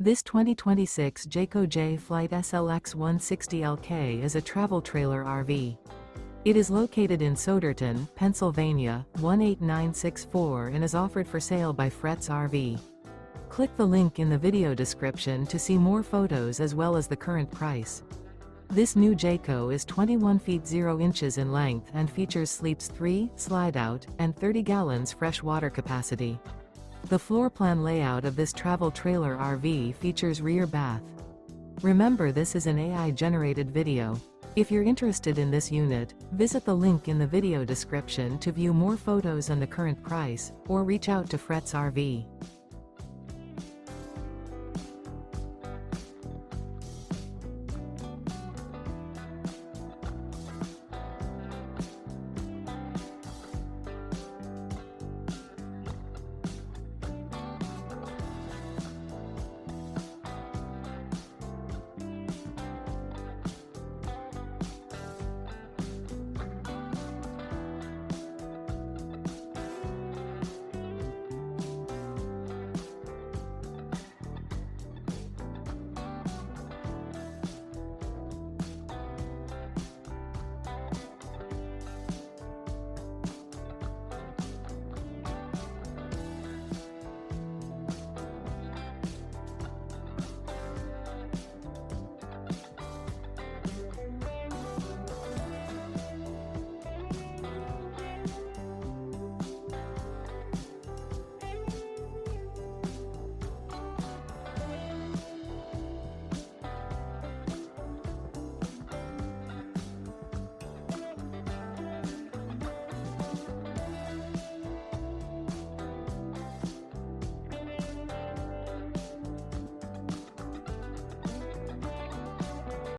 This 2026 Jayco J-Flight SLX 160LK is a travel trailer RV. It is located in Souderton, Pennsylvania, 18964 and is offered for sale by Fretz RV. Click the link in the video description to see more photos as well as the current price. This new Jayco is 21 feet 0 inches in length and features sleeps 3, slide-out, and 30 gallons fresh water capacity. The floor plan layout of this travel trailer RV features rear bath. Remember, this is an AI-generated video. If you're interested in this unit, visit the link in the video description to view more photos and the current price, or reach out to Fretz RV.